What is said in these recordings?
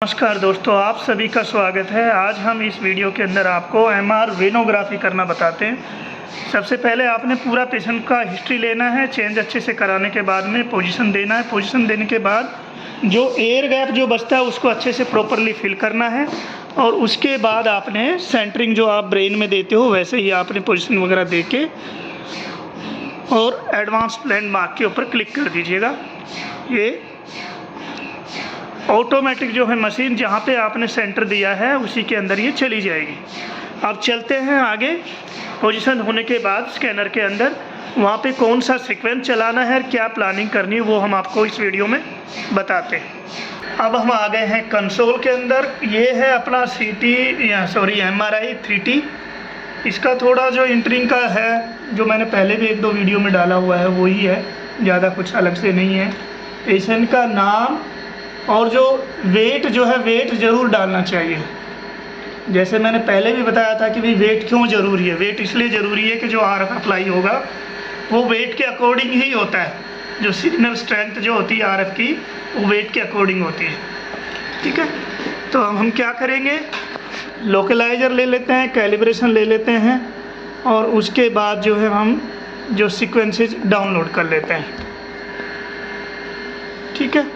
नमस्कार दोस्तों, आप सभी का स्वागत है। आज हम इस वीडियो के अंदर आपको एमआर वेनोग्राफी करना बताते हैं। सबसे पहले आपने पूरा पेशेंट का हिस्ट्री लेना है। चेंज अच्छे से कराने के बाद में पोजीशन देना है। पोजीशन देने के बाद जो एयर गैप जो बचता है उसको अच्छे से प्रॉपरली फिल करना है। और उसके बाद आपने सेंटरिंग जो आप ब्रेन में देते हो वैसे ही आपने पोजीशन वगैरह दे के और एडवांस लैंडमार्क के ऊपर क्लिक कर दीजिएगा। ये ऑटोमेटिक जो है मशीन जहाँ पे आपने सेंटर दिया है उसी के अंदर ये चली जाएगी। अब चलते हैं आगे। पोजीशन होने के बाद स्कैनर के अंदर वहाँ पे कौन सा सीक्वेंस चलाना है, क्या प्लानिंग करनी है, वो हम आपको इस वीडियो में बताते हैं। अब हम आ गए हैं कंसोल के अंदर। ये है अपना MRI 3T। इसका थोड़ा जो इंटरिंग का है जो मैंने पहले भी एक दो वीडियो में डाला हुआ है वही है, ज़्यादा कुछ अलग से नहीं है। पेशेंट का नाम और जो वेट जो है वेट ज़रूर डालना चाहिए। जैसे मैंने पहले भी बताया था कि भाई वेट क्यों ज़रूरी है। वेट इसलिए ज़रूरी है कि जो RF अप्लाई होगा वो वेट के अकॉर्डिंग ही होता है। जो सिग्नल स्ट्रेंथ जो होती है RF की वो वेट के अकॉर्डिंग होती है। ठीक है, तो हम क्या करेंगे, लोकलाइजर ले लेते हैं, कैलिब्रेशन ले लेते हैं और उसके बाद जो है हम जो सीक्वेंसेस डाउनलोड कर लेते हैं। ठीक है,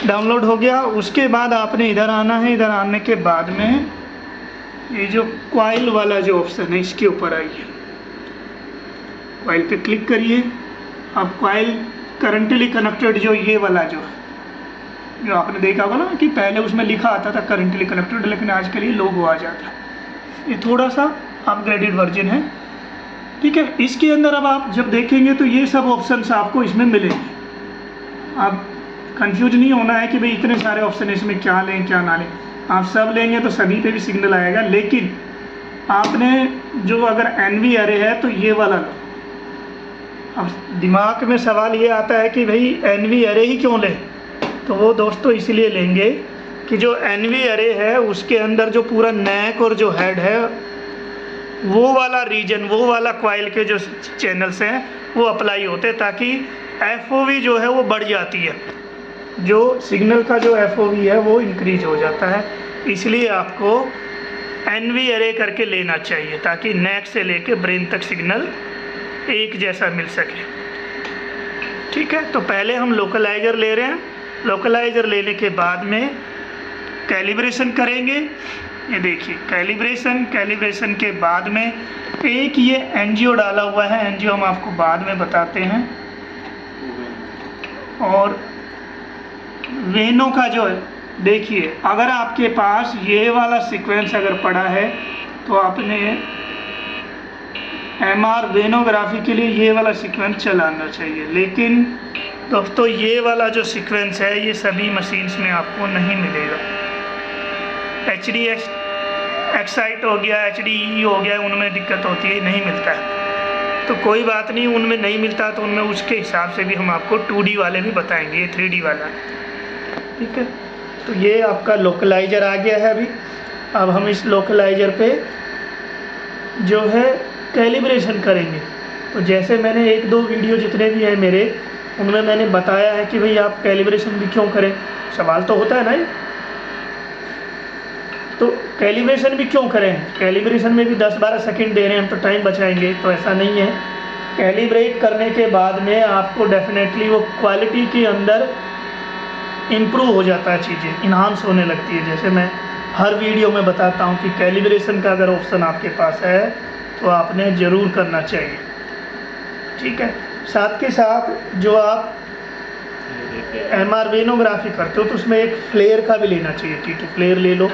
डाउनलोड हो गया। उसके बाद आपने इधर आना है। इधर आने के बाद में ये जो कॉइल वाला जो ऑप्शन है इसके ऊपर आइए, कॉइल पे क्लिक करिए। अब कॉइल करंटली कनेक्टेड जो ये वाला जो आपने देखा होगा ना कि पहले उसमें लिखा आता था करंटली कनेक्टेड, लेकिन आजकल ये लोगो आ जाता है। ये थोड़ा सा अपग्रेडेड वर्जन है। ठीक है, इसके अंदर अब आप जब देखेंगे तो ये सब ऑप्शंस आपको इसमें मिलेंगे। आप कंफ्यूज नहीं होना है कि भाई इतने सारे ऑप्शन इसमें क्या लें क्या ना लें। आप सब लेंगे तो सभी पे भी सिग्नल आएगा, लेकिन आपने जो अगर NV अरे है तो ये वाला लो। अब दिमाग में सवाल ये आता है कि भाई NV अरे ही क्यों लें, तो वो दोस्तों इसलिए लेंगे कि जो NV अरे है उसके अंदर जो पूरा नेक और जो हेड है वो वाला रीजन, वो वाला कॉइल के जो चैनल्स हैं वो अप्लाई होते हैं, ताकि FOV जो है वो बढ़ जाती है। जो सिग्नल का जो FOV है वो इंक्रीज हो जाता है। इसलिए आपको NV अरे करके लेना चाहिए ताकि नेक से लेके ब्रेन तक सिग्नल एक जैसा मिल सके। ठीक है, तो पहले हम लोकलाइजर ले रहे हैं। लोकलाइजर लेने के बाद में कैलिब्रेशन करेंगे। ये देखिए कैलिब्रेशन के बाद में एक ये एनजीओ डाला हुआ है। एनजीओ हम आपको बाद में बताते हैं। और वेनो का जो है देखिए, अगर आपके पास ये वाला सीक्वेंस अगर पड़ा है तो आपने MR वेनोग्राफी के लिए ये वाला सीक्वेंस चलाना चाहिए। लेकिन दोस्तों ये वाला जो सीक्वेंस है ये सभी मशीन्स में आपको नहीं मिलेगा। HD एक्साइट हो गया, HDE हो गया, उनमें दिक्कत होती है, नहीं मिलता है। तो कोई बात नहीं, उनमें नहीं मिलता तो उनमें उसके हिसाब से भी हम आपको 2D वाले भी बताएंगे। ये 3D वाला है। ठीक है, तो ये आपका लोकलाइजर आ गया है अभी। अब हम इस लोकलाइजर पे जो है कैलिब्रेशन करेंगे। तो जैसे मैंने एक दो वीडियो जितने भी हैं मेरे उनमें मैंने बताया है कि भाई आप कैलिब्रेशन भी क्यों करें, सवाल तो होता है ना। तो कैलिब्रेशन भी क्यों करें, कैलिब्रेशन में भी 10-12 सेकंड दे रहे हैं हम तो टाइम बचाएंगे, तो ऐसा नहीं है। कैलिब्रेट करने के बाद में आपको डेफिनेटली वो क्वालिटी के अंदर इम्प्रूव हो जाता है, चीज़ें इन्हांस होने लगती है। जैसे मैं हर वीडियो में बताता हूँ कि कैलिब्रेशन का अगर ऑप्शन आपके पास है तो आपने ज़रूर करना चाहिए। ठीक है, साथ के साथ जो आप MR वेनोग्राफी करते हो तो उसमें एक फ्लेयर का भी लेना चाहिए। T2 फ्लेयर ले लो,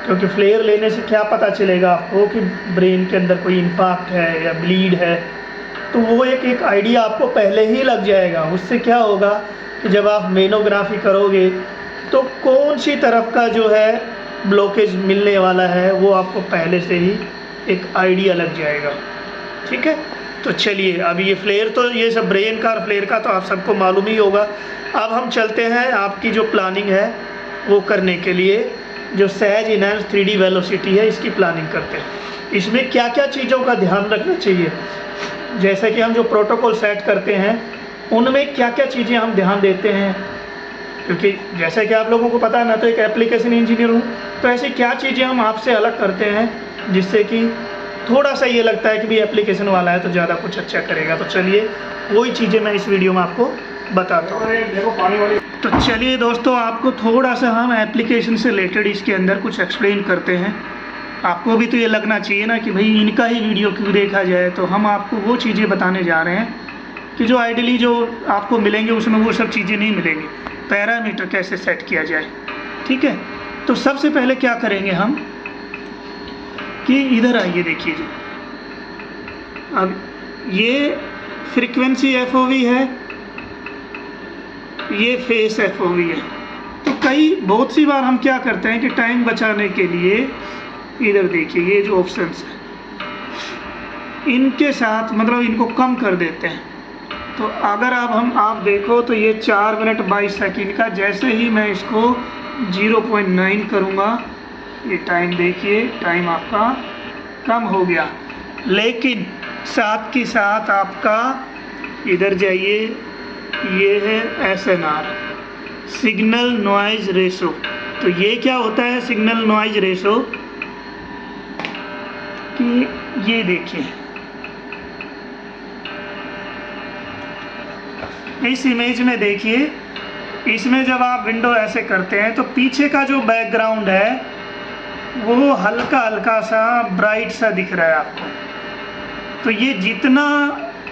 क्योंकि फ्लेयर लेने से क्या पता चलेगा आपको कि ब्रेन के अंदर कोई इम्पैक्ट है या ब्लीड है, तो वो एक आइडिया आपको पहले ही लग जाएगा। उससे क्या होगा कि जब आप वेनोग्राफी करोगे तो कौन सी तरफ का जो है ब्लॉकेज मिलने वाला है वो आपको पहले से ही एक आइडिया लग जाएगा। ठीक है, तो चलिए अब ये फ्लेयर तो ये सब ब्रेन का और फ्लेयर का तो आप सबको मालूम ही होगा। अब हम चलते हैं आपकी जो प्लानिंग है वो करने के लिए, जो सहज इनहैंस 3D वेलोसिटी है इसकी प्लानिंग करते हैं। इसमें क्या क्या चीज़ों का ध्यान रखना चाहिए, जैसे कि हम जो प्रोटोकॉल सेट करते हैं उनमें क्या क्या चीज़ें हम ध्यान देते हैं क्योंकि जैसा कि आप लोगों को पता है, मैं तो एक एप्लीकेशन इंजीनियर हूँ, तो ऐसी क्या चीज़ें हम आपसे अलग करते हैं जिससे कि थोड़ा सा ये लगता है कि भाई एप्लीकेशन वाला है तो ज़्यादा कुछ अच्छा करेगा। तो चलिए वही चीज़ें मैं इस वीडियो में आपको बताता हूँ। देखो पानी वाली। तो चलिए दोस्तों, आपको थोड़ा सा हम एप्लीकेशन से रिलेटेड इसके अंदर कुछ एक्सप्लेन करते हैं। आपको भी तो ये लगना चाहिए ना कि भाई इनका ही वीडियो क्यों देखा जाए। तो हम आपको वो चीज़ें बताने जा रहे हैं कि जो आइडियली जो आपको मिलेंगे उसमें वो सब चीज़ें नहीं मिलेंगी। पैरामीटर कैसे सेट किया जाए, ठीक है। तो सबसे पहले क्या करेंगे हम कि इधर आइए, देखिए जी, अब ये फ्रीक्वेंसी FOV है, ये फेस FOV है। तो बहुत सी बार हम क्या करते हैं कि टाइम बचाने के लिए इधर देखिए ये जो ऑप्शंस है इनके साथ मतलब इनको कम कर देते हैं। तो अगर अब आप देखो तो ये 4 मिनट 22 सेकंड का, जैसे ही मैं इसको 0.9 करूँगा, ये टाइम देखिए, टाइम आपका कम हो गया। लेकिन साथ के साथ आपका इधर जाइए, ये है SNR, सिग्नल नॉइज रेशो। तो ये क्या होता है सिग्नल नॉइज रेशो, कि ये देखिए इस इमेज में देखिए, इसमें जब आप विंडो ऐसे करते हैं तो पीछे का जो बैकग्राउंड है वो हल्का हल्का सा ब्राइट सा दिख रहा है आपको। तो ये जितना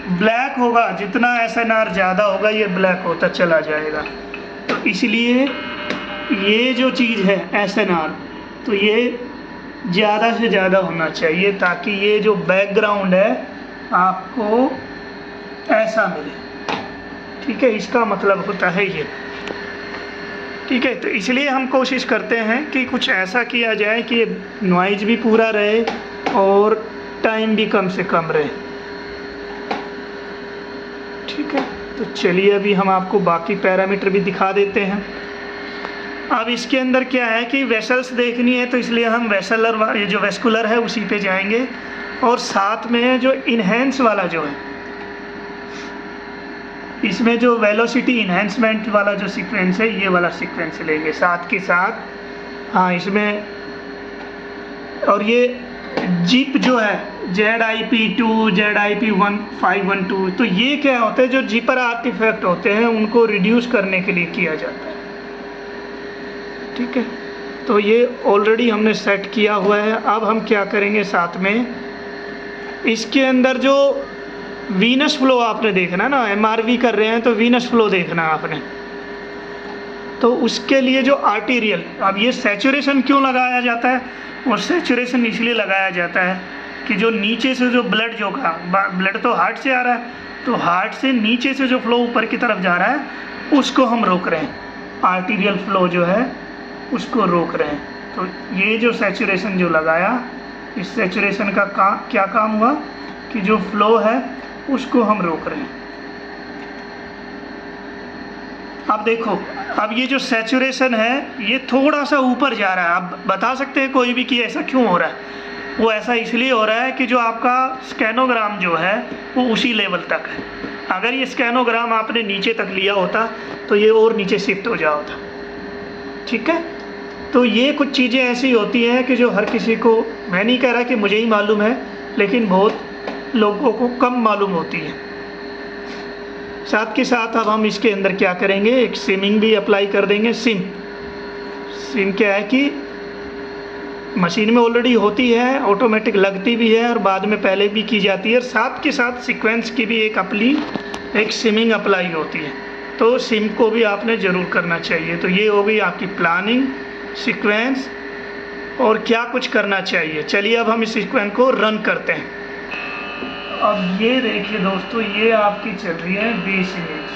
ब्लैक होगा, जितना SNR ज़्यादा होगा, ये ब्लैक होता चला जाएगा। तो इसलिए ये जो चीज़ है SNR, तो ये ज़्यादा से ज़्यादा होना चाहिए ताकि ये जो बैकग्राउंड है आपको ऐसा मिले, ठीक है। इसका मतलब होता है ये, ठीक है। तो इसलिए हम कोशिश करते हैं कि कुछ ऐसा किया जाए कि नॉइज भी पूरा रहे और टाइम भी कम से कम रहे, ठीक है। तो चलिए अभी हम आपको बाकी पैरामीटर भी दिखा देते हैं। अब इसके अंदर क्या है कि वेसल्स देखनी है, तो इसलिए हम वेसलर जो वेस्कुलर है उसी पे जाएंगे, और साथ में जो इन्हेंस वाला जो है, इसमें जो वेलोसिटी इन्हेंसमेंट वाला जो सीक्वेंस है, ये वाला सीक्वेंस लेंगे साथ के साथ। हाँ, इसमें और ये जिप जो है ZIP2 ZIP1512, तो ये क्या होता है, जो जिपर आर्टिफैक्ट होते हैं उनको रिड्यूस करने के लिए किया जाता है, ठीक है। तो ये ऑलरेडी हमने सेट किया हुआ है। अब हम क्या करेंगे, साथ में इसके अंदर जो वीनस फ्लो आपने देखना ना, MRV कर रहे हैं तो वीनस फ्लो देखना आपने। तो उसके लिए जो आर्टीरियल, अब ये सैचुरेशन क्यों लगाया जाता है, और सैचुरेशन इसलिए लगाया जाता है कि जो नीचे से जो ब्लड तो हार्ट से आ रहा है, तो हार्ट से नीचे से जो फ्लो ऊपर की तरफ जा रहा है उसको हम रोक रहे हैं, आर्टीरियल फ्लो जो है उसको रोक रहे हैं। तो ये जो सैचुरेशन जो लगाया, इस सैचुरेशन का क्या काम हुआ कि जो फ्लो है उसको हम रोक रहे हैं। अब देखो, अब ये जो सैचुरेशन है ये थोड़ा सा ऊपर जा रहा है। आप बता सकते हैं कोई भी कि ऐसा क्यों हो रहा है। वो ऐसा इसलिए हो रहा है कि जो आपका स्कैनोग्राम जो है वो उसी लेवल तक है। अगर ये स्कैनोग्राम आपने नीचे तक लिया होता तो ये और नीचे शिफ्ट हो जाता, ठीक है। तो ये कुछ चीज़ें ऐसी होती हैं कि जो हर किसी को, मैं नहीं कह रहा कि मुझे ही मालूम है, लेकिन बहुत लोगों को कम मालूम होती है। साथ के साथ अब हम इसके अंदर क्या करेंगे, एक सिमिंग भी अप्लाई कर देंगे। सिम क्या है कि मशीन में ऑलरेडी होती है, ऑटोमेटिक लगती भी है और बाद में पहले भी की जाती है। साथ के साथ सीक्वेंस की भी एक सिमिंग अप्लाई होती है, तो सिम को भी आपने ज़रूर करना चाहिए। तो ये हो गई आपकी प्लानिंग, सीक्वेंस और क्या कुछ करना चाहिए। चलिए अब हम इस सीक्वेंस को रन करते हैं। अब ये देखिए दोस्तों, ये आपकी चल रही है बेस इमेज,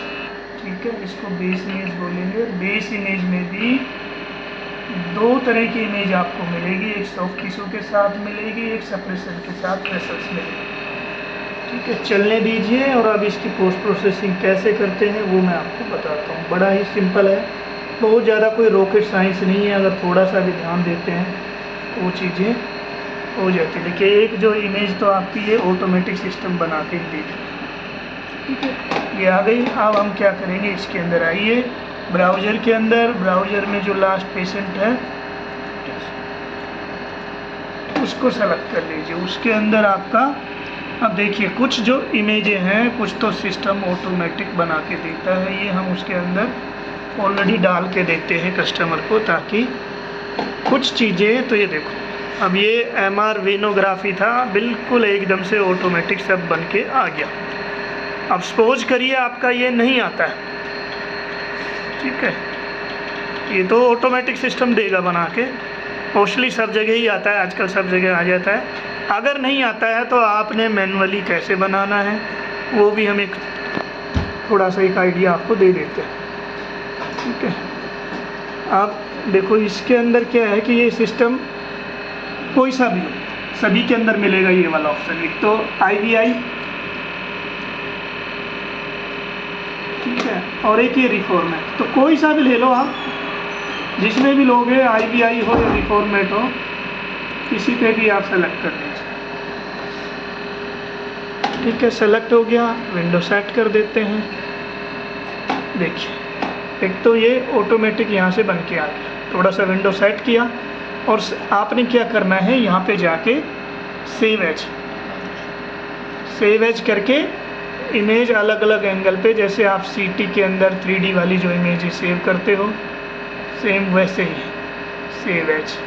ठीक है। इसको बेस इमेज बोलेंगे। बेस इमेज में भी 2 तरह की इमेज आपको मिलेगी, एक सॉफ्ट टिश्यू के साथ मिलेगी, एक सप्रेशन के साथ वेसल्स मिलेगी, ठीक है। चलने दीजिए और अब इसकी पोस्ट प्रोसेसिंग कैसे करते हैं वो मैं आपको बताता हूँ। बड़ा ही सिंपल है, बहुत ज़्यादा कोई रॉकेट साइंस नहीं है। अगर थोड़ा सा भी ध्यान देते हैं तो वो चीज़ें हो जाती है। देखिए, एक जो इमेज तो आपकी ये ऑटोमेटिक सिस्टम बना के ही देख, ठीक है। ये आ गई। अब हम क्या करेंगे, इसके अंदर आइए ब्राउज़र के अंदर, ब्राउज़र में जो लास्ट पेशेंट है उसको सेलेक्ट कर लीजिए। उसके अंदर आपका, अब देखिए कुछ जो इमेजें हैं कुछ तो सिस्टम ऑटोमेटिक बना के देता है, ये हम उसके अंदर ऑलरेडी डाल के देते हैं कस्टमर को, ताकि कुछ चीज़ें, तो ये देखो अब ये MR वेनोग्राफी था, बिल्कुल एकदम से ऑटोमेटिक सब बन के आ गया। अब सपोज करिए आपका ये नहीं आता है, ठीक है, ये तो ऑटोमेटिक सिस्टम देगा बना के, मोस्टली सब जगह ही आता है, आजकल सब जगह आ जाता है। अगर नहीं आता है तो आपने मैनुअली कैसे बनाना है वो भी हम एक थोड़ा सा एक आइडिया आपको दे देते हैं, ठीक है। आप देखो इसके अंदर क्या है कि ये सिस्टम कोई सा भी सभी के अंदर मिलेगा ये वाला ऑप्शन। एक तो IVI, ठीक है, और एक ये रिफॉर्मेट, तो कोई सा भी ले लो आप, जिसमें भी लोगे, IVI हो या रिफॉर्मेट हो, किसी पे भी आप सेलेक्ट कर लीजिए, ठीक है। सेलेक्ट हो गया, विंडो सेट कर देते हैं। देखिए एक तो ये ऑटोमेटिक यहाँ से बन के आ गया, थोड़ा सा विंडो सेट किया और आपने क्या करना है यहाँ पे जाके सेव एज करके इमेज अलग अलग एंगल पे, जैसे आप CT के अंदर 3D वाली जो इमेज सेव करते हो सेम वैसे ही सेव एज।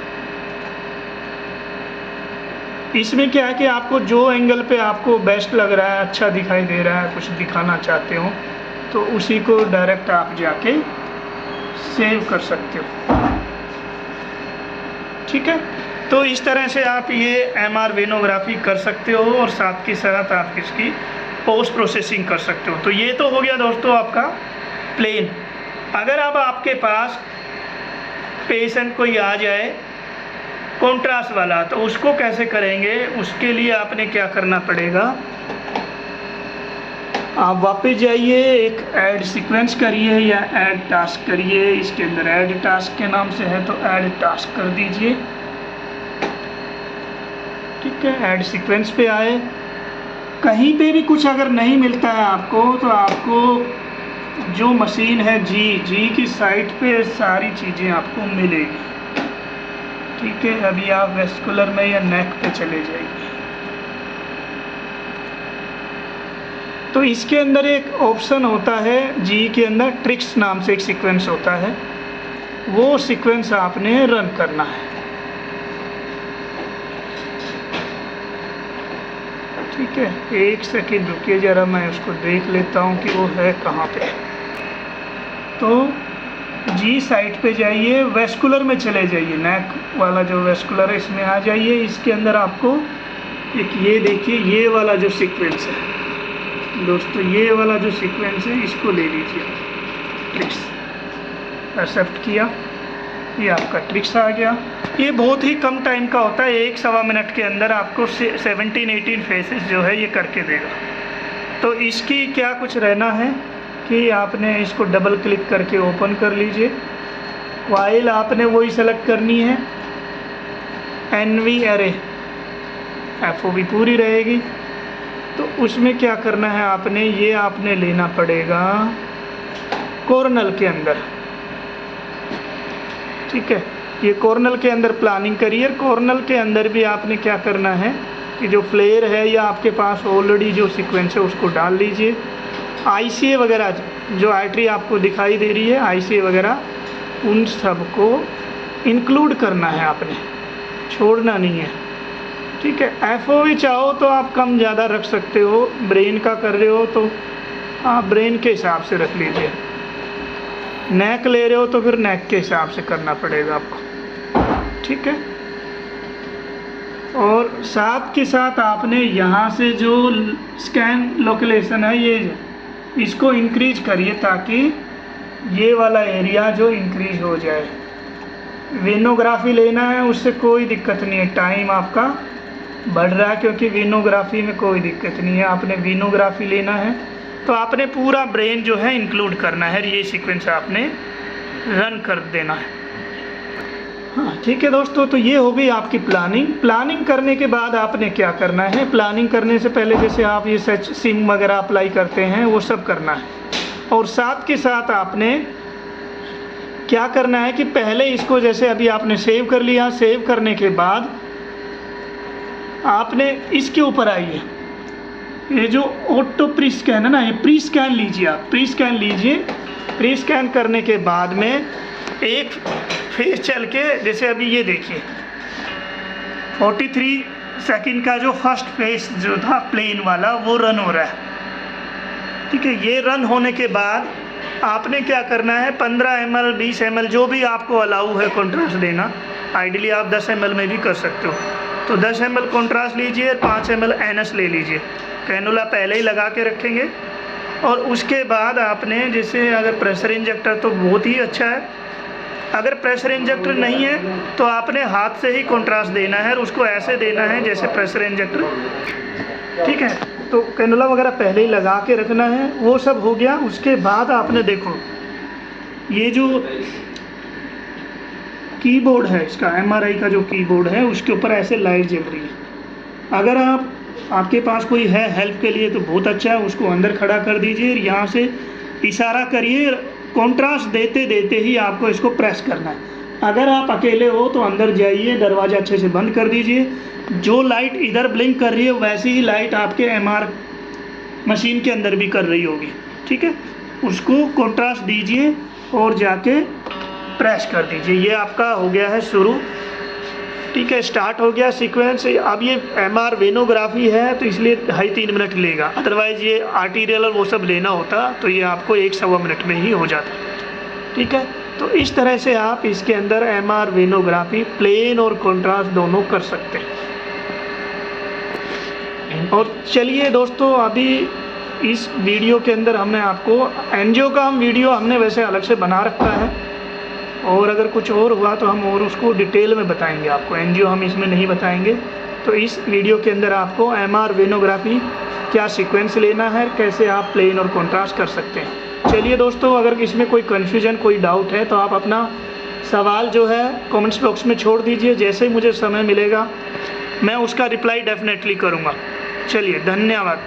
इसमें क्या है कि आपको जो एंगल पे आपको बेस्ट लग रहा है, अच्छा दिखाई दे रहा है, कुछ दिखाना चाहते हो तो उसी को डायरेक्ट आप जाके सेव कर सकते हो, ठीक है। तो इस तरह से आप ये MR वेनोग्राफी कर सकते हो और साथ के साथ आप इसकी पोस्ट प्रोसेसिंग कर सकते हो। तो ये तो हो गया दोस्तों आपका प्लेन। अगर अब आपके पास पेशेंट कोई आ जाए कॉन्ट्रास्ट वाला, तो उसको कैसे करेंगे, उसके लिए आपने क्या करना पड़ेगा, आप वापस जाइए, एक ऐड सीक्वेंस करिए या ऐड टास्क करिए। इसके अंदर ऐड टास्क के नाम से है तो ऐड टास्क कर दीजिए, ठीक है। ऐड सीक्वेंस पे आए, कहीं पे भी कुछ अगर नहीं मिलता है आपको तो आपको जो मशीन है जी की साइट पे सारी चीज़ें आपको मिलेगी, ठीक है। अभी आप वेस्कुलर में या नेक पे चले जाइए, तो इसके अंदर एक ऑप्शन होता है जी के अंदर, ट्रिक्स नाम से एक सीक्वेंस होता है, वो सीक्वेंस आपने रन करना है, ठीक है। एक सेकंड रुकिए ज़रा, मैं उसको देख लेता हूँ कि वो है कहाँ पे। तो जी साइट पे जाइए, वेस्कुलर में चले जाइए, नेक वाला जो वेस्कुलर है इसमें आ जाइए। इसके अंदर आपको एक ये देखिए ये वाला जो सीक्वेंस है दोस्तों, ये वाला जो सीक्वेंस है इसको ले लीजिए, ट्रिक्स एक्सेप्ट किया, ये आपका ट्रिक्स आ गया। ये बहुत ही कम टाइम का होता है, 1-1.25 मिनट के अंदर आपको 17-18 फेसेस जो है ये करके देगा। तो इसकी क्या कुछ रहना है कि आपने इसको डबल क्लिक करके ओपन कर लीजिए। फाइल आपने वही सेलेक्ट करनी है, NV एरे FOV पूरी रहेगी। तो उसमें क्या करना है आपने, ये आपने लेना पड़ेगा कॉर्नल के अंदर, ठीक है। ये कॉर्नल के अंदर प्लानिंग करिए। कॉर्नल के अंदर भी आपने क्या करना है कि जो फ्लेयर है या आपके पास ऑलरेडी जो सीक्वेंस है उसको डाल लीजिए। ICA वगैरह जो आर्टरी आपको दिखाई दे रही है, ICA वगैरह, उन सब को इंक्लूड करना है आपने, छोड़ना नहीं है, ठीक है। FOV चाहो तो आप कम ज़्यादा रख सकते हो, ब्रेन का कर रहे हो तो आप ब्रेन के हिसाब से रख लीजिए, नेक ले रहे हो तो फिर नेक के हिसाब से करना पड़ेगा आपको, ठीक है। और साथ के साथ आपने यहाँ से जो स्कैन लोकेशन है ये इसको इंक्रीज करिए ताकि ये वाला एरिया जो इंक्रीज हो जाए। वेनोग्राफी लेना है उससे कोई दिक्कत नहीं है, टाइम आपका बढ़ रहा है क्योंकि वेनोग्राफी में कोई दिक्कत नहीं है। आपने वेनोग्राफी लेना है तो आपने पूरा ब्रेन जो है इंक्लूड करना है, ये सीक्वेंस आपने रन कर देना है। हाँ ठीक है दोस्तों, तो ये हो गई आपकी प्लानिंग करने के बाद आपने क्या करना है, प्लानिंग करने से पहले जैसे आप ये सच सिम वगैरह अप्लाई करते हैं वो सब करना है, और साथ के साथ आपने क्या करना है कि पहले इसको जैसे अभी आपने सेव कर लिया, सेव करने के बाद आपने इसके ऊपर आइए, ये जो ऑटो प्री स्कैन है ना, ये प्री स्कैन लीजिए आप, प्री स्कैन लीजिए। प्री स्कैन करने के बाद में एक फेस चल के, जैसे अभी ये देखिए 43 सेकंड का जो फर्स्ट फेस जो था प्लेन वाला वो रन हो रहा है, ठीक है। ये रन होने के बाद आपने क्या करना है, 15 ml 20 ml जो भी आपको अलाउ है कंट्रास्ट देना, आइडियली आप 10 ml में भी कर सकते हो, तो 10 ml कंट्रास्ट लीजिए, 5 ml एनएस ले लीजिए। कैनुला पहले ही लगा के रखेंगे। और उसके बाद आपने जैसे अगर प्रेशर इंजेक्टर तो बहुत ही अच्छा है, अगर प्रेशर इंजेक्टर नहीं है तो आपने हाथ से ही कंट्रास्ट देना है और उसको ऐसे देना है जैसे प्रेशर इंजेक्टर, ठीक है। तो कैनुला वगैरह पहले ही लगा के रखना है। वो सब हो गया। उसके बाद आपने देखो ये जो कीबोर्ड है इसका, एमआरआई का जो कीबोर्ड है उसके ऊपर ऐसे लाइट जल रही है। अगर आपके पास कोई है हेल्प के लिए तो बहुत अच्छा है, उसको अंदर खड़ा कर दीजिए, यहाँ से इशारा करिए, कंट्रास्ट देते देते ही आपको इसको प्रेस करना है। अगर आप अकेले हो तो अंदर जाइए, दरवाज़ा अच्छे से बंद कर दीजिए। जो लाइट इधर ब्लिंक कर रही है वैसी ही लाइट आपके एमआर मशीन के अंदर भी कर रही होगी, ठीक है। उसको कंट्रास्ट दीजिए और जाके प्रेस कर दीजिए। ये आपका हो गया है शुरू, ठीक है, स्टार्ट हो गया सीक्वेंस। अब ये एमआर वेनोग्राफी है तो इसलिए 2.5-3 मिनट लेगा, अदरवाइज़ ये आर्टीरियल और वो सब लेना होता तो ये आपको 1-1.25 मिनट में ही हो जाता, ठीक है। तो इस तरह से आप इसके अंदर एमआर वेनोग्राफी प्लेन और कंट्रास्ट दोनों कर सकते हैं। और चलिए दोस्तों, अभी इस वीडियो के अंदर हमने आपको एनजीओ का वीडियो हमने वैसे अलग से बना रखा है, और अगर कुछ और हुआ तो हम और उसको डिटेल में बताएंगे आपको। एनजीओ हम इसमें नहीं बताएंगे। तो इस वीडियो के अंदर आपको एमआर वेनोग्राफी क्या सीक्वेंस लेना है, कैसे आप प्लेन और कंट्रास्ट कर सकते हैं। चलिए दोस्तों, अगर इसमें कोई कन्फ्यूजन, कोई डाउट है तो आप अपना सवाल जो है कमेंट्स बॉक्स में छोड़ दीजिए। जैसे ही मुझे समय मिलेगा मैं उसका रिप्लाई डेफिनेटली करूँगा। चलिए, धन्यवाद।